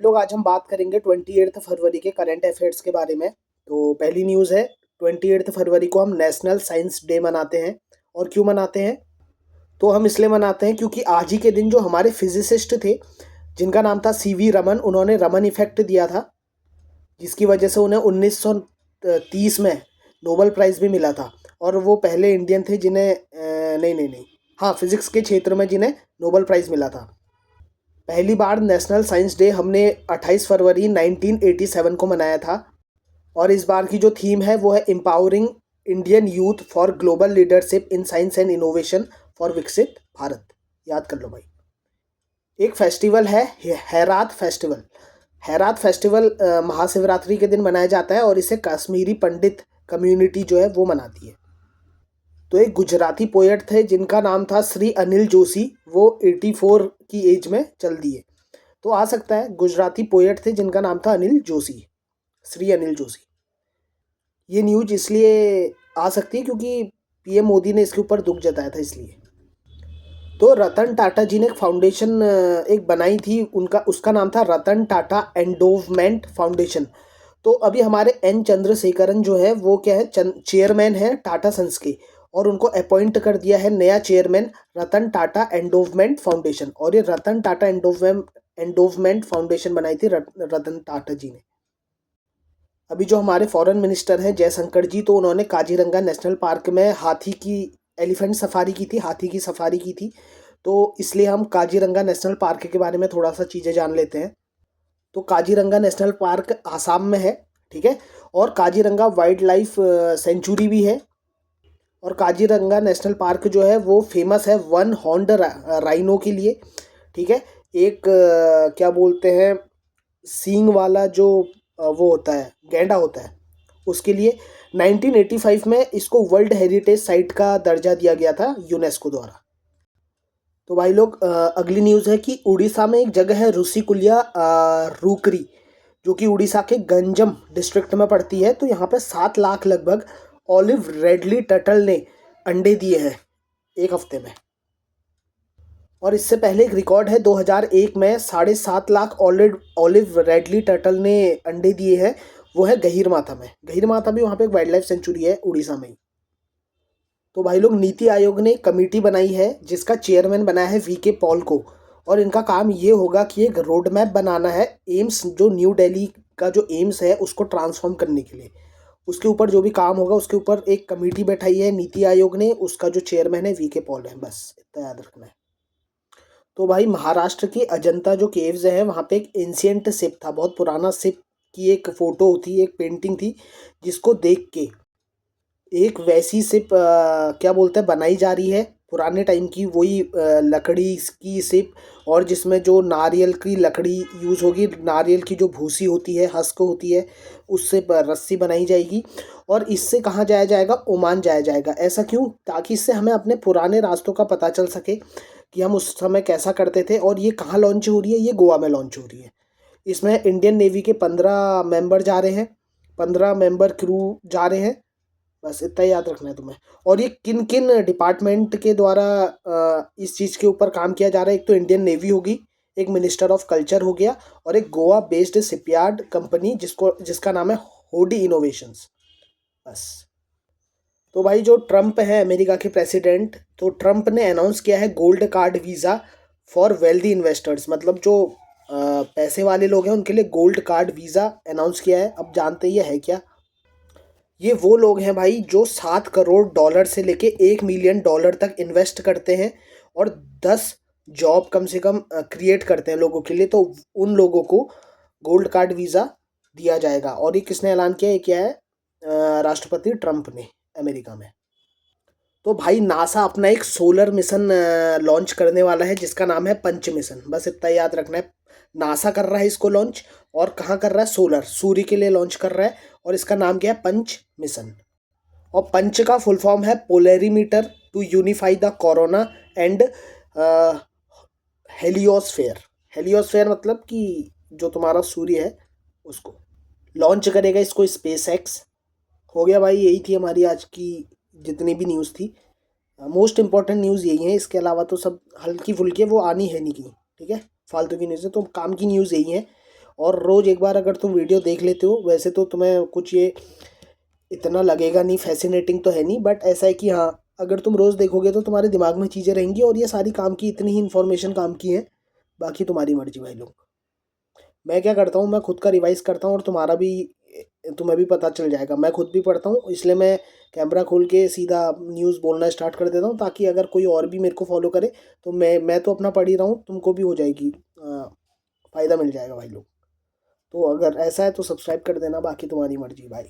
लोग आज हम बात करेंगे 28 फरवरी के करंट अफेयर्स के बारे में। तो पहली न्यूज़ है, 28 फरवरी को हम नेशनल साइंस डे मनाते हैं। और क्यों मनाते हैं? तो हम इसलिए मनाते हैं क्योंकि आज ही के दिन जो हमारे फिजिसिस्ट थे, जिनका नाम था सीवी रमन, उन्होंने रमन इफेक्ट दिया था, जिसकी वजह से उन्हें 1930 में नोबेल प्राइज़ भी मिला था। और वो पहले इंडियन थे जिन्हें नहीं, हाँ, फिजिक्स के क्षेत्र में जिन्हें नोबेल प्राइज़ मिला था। पहली बार नेशनल साइंस डे हमने 28 फरवरी 1987 को मनाया था। और इस बार की जो थीम है वो है empowering Indian youth for global leadership in science and innovation for विकसित भारत। याद कर लो भाई। एक फेस्टिवल है हैरात फेस्टिवल। हैरात फेस्टिवल महाशिवरात्रि के दिन मनाया जाता है और इसे कश्मीरी पंडित कम्युनिटी जो है वो मनाती है। तो एक गुजराती पोएट थे जिनका नाम था श्री अनिल जोशी, वो 84 की एज में चल दिए। तो आ सकता है गुजराती पोएट थे जिनका नाम था अनिल जोशी, श्री अनिल जोशी। ये न्यूज इसलिए आ सकती है क्योंकि पीएम मोदी ने इसके ऊपर दुख जताया था, इसलिए। तो रतन टाटा जी ने एक फाउंडेशन एक बनाई थी, उसका नाम था रतन टाटा एंडोवमेंट फाउंडेशन। तो अभी हमारे एन चंद्रशेखरन जो है वो क्या है, चेयरमैन है टाटा सन्स के, और उनको अपॉइंट कर दिया है नया chairman Ratan Tata endowment foundation. और ये रतन टाटा एंडोवमेंट फाउंडेशन बनाई थी रतन टाटा जी ने। अभी जो हमारे फॉरेन मिनिस्टर हैं जयशंकर जी, तो उन्होंने काजीरंगा नेशनल पार्क में एलिफेंट सफारी की थी, हाथी की सफारी की थी। तो इसलिए हम काजीरंगा नेशनल पार्क के बारे में थोड़ा सा चीज़ें जान लेते हैं। तो काजीरंगा नेशनल पार्क आसाम में है, ठीक है। और काजीरंगा वाइल्ड लाइफ सेंचुरी भी है। और काजीरंगा नेशनल पार्क जो है वो फेमस है वन हॉर्न्ड राइनो के लिए, ठीक है। एक क्या बोलते हैं, सींग वाला जो वो होता है, गैंडा होता है, उसके लिए 1985 में इसको वर्ल्ड हेरिटेज साइट का दर्जा दिया गया था यूनेस्को द्वारा। तो भाई लोग, अगली न्यूज़ है कि उड़ीसा में एक जगह है ऋषिकुल्या रूकरी, जो कि उड़ीसा के गंजम डिस्ट्रिक्ट में पड़ती है। तो यहाँ पे 7 लाख लगभग ऑलिव रेडली टर्टल ने अंडे दिए हैं एक हफ्ते में। और इससे पहले एक रिकॉर्ड है, 2001 में 7.5 लाख ऑलिव रेडली टर्टल ने अंडे दिए हैं। वो है गहीरमाथा में। गहीरमाथा भी वहाँ पे एक वाइल्ड लाइफ सेंचुरी है उड़ीसा में ही। तो भाई लोग, नीति आयोग ने एक कमेटी बनाई है जिसका चेयरमैन बनाया है वीके पॉल को। और इनका काम ये होगा कि एक रोड मैप बनाना है एम्स, जो न्यू दिल्ली का जो एम्स है उसको ट्रांसफॉर्म करने के लिए। उसके ऊपर जो भी काम होगा उसके ऊपर एक कमेटी बैठाई है नीति आयोग ने, उसका जो चेयरमैन है वीके पॉल है। बस इतना याद रखना है। तो भाई, महाराष्ट्र की अजंता जो केव्स है वहाँ पे एक एंशियंट शिप था, बहुत पुराना शिप की एक फ़ोटो थी, एक पेंटिंग थी, जिसको देख के एक वैसी शिप क्या बोलते हैं बनाई जा रही है पुराने टाइम की, वही लकड़ी की शिप। और जिसमें जो नारियल की लकड़ी यूज़ होगी, नारियल की जो भूसी होती है, हस्क होती है, उससे रस्सी बनाई जाएगी। और इससे कहाँ जाया जाएगा? ओमान जाया जाएगा। ऐसा क्यों? ताकि इससे हमें अपने पुराने रास्तों का पता चल सके कि हम उस समय कैसा करते थे। और ये कहाँ लॉन्च हो रही है? ये गोवा में लॉन्च हो रही है। इसमें इंडियन नेवी के 15 मेंबर जा रहे हैं, 15 मेंबर क्रू जा रहे हैं। बस इतना ही याद रखना है तुम्हें। और ये किन किन डिपार्टमेंट के द्वारा इस चीज़ के ऊपर काम किया जा रहा है? एक तो इंडियन नेवी होगी, एक मिनिस्टर ऑफ कल्चर हो गया, और एक गोवा बेस्ड शिपयार्ड कंपनी जिसका नाम है होडी इनोवेशंस। बस। तो भाई, जो ट्रम्प है अमेरिका के प्रेसिडेंट, तो ट्रम्प ने अनाउंस किया है gold card visa for wealthy investors. मतलब जो पैसे वाले लोग हैं उनके लिए गोल्ड कार्ड वीज़ा अनाउंस किया है। अब जानते ही है क्या? ये वो लोग हैं भाई जो $7 करोड़ से लेके $1 मिलियन तक इन्वेस्ट करते हैं और 10 जॉब कम से कम क्रिएट करते हैं लोगों के लिए। तो उन लोगों को गोल्ड कार्ड वीज़ा दिया जाएगा। और ये किसने ऐलान किया? ये क्या है? राष्ट्रपति ट्रम्प ने, अमेरिका में। तो भाई, नासा अपना एक सोलर मिशन लॉन्च करने वाला है जिसका नाम है पंच मिशन। बस इतना याद रखना है। नासा कर रहा है इसको लॉन्च, और कहाँ कर रहा है? सोलर, सूर्य के लिए लॉन्च कर रहा है। और इसका नाम क्या है? PUNCH mission. और पंच का फुल फॉर्म है polarimeter to unify the corona and heliosphere. Heliosphere मतलब कि जो तुम्हारा सूर्य है उसको लॉन्च करेगा इसको स्पेस एक्स। हो गया भाई, यही थी हमारी आज की जितनी भी न्यूज़ थी। मोस्ट इंपॉर्टेंट न्यूज़ यही है, इसके अलावा तो सब हल्की फुल्की है, वो आनी है नहीं की, ठीक है। फालतू की न्यूज़ है, तो काम की न्यूज़ यही है। और रोज़ एक बार अगर तुम वीडियो देख लेते हो, वैसे तो तुम्हें कुछ ये इतना लगेगा नहीं, फैसिनेटिंग तो है नहीं, बट ऐसा है कि हाँ, अगर तुम रोज़ देखोगे तो तुम्हारे दिमाग में चीज़ें रहेंगी और ये सारी काम की इतनी ही इन्फॉर्मेशन काम की है। बाकी तुम्हारी मर्जी भाई लोग। मैं क्या करता हूँ, मैं खुद का रिवाइज़ करता हूँ और तुम्हें भी पता चल जाएगा। मैं खुद भी पढ़ता हूँ, इसलिए मैं कैमरा खोल के सीधा न्यूज़ बोलना स्टार्ट कर देता हूँ, ताकि अगर कोई और भी मेरे को फॉलो करे तो मैं तो अपना पढ़ ही रहा हूँ, तुमको भी हो जाएगी, फ़ायदा मिल जाएगा भाई लोग। तो अगर ऐसा है तो सब्सक्राइब कर देना, बाकी तुम्हारी मर्जी भाई।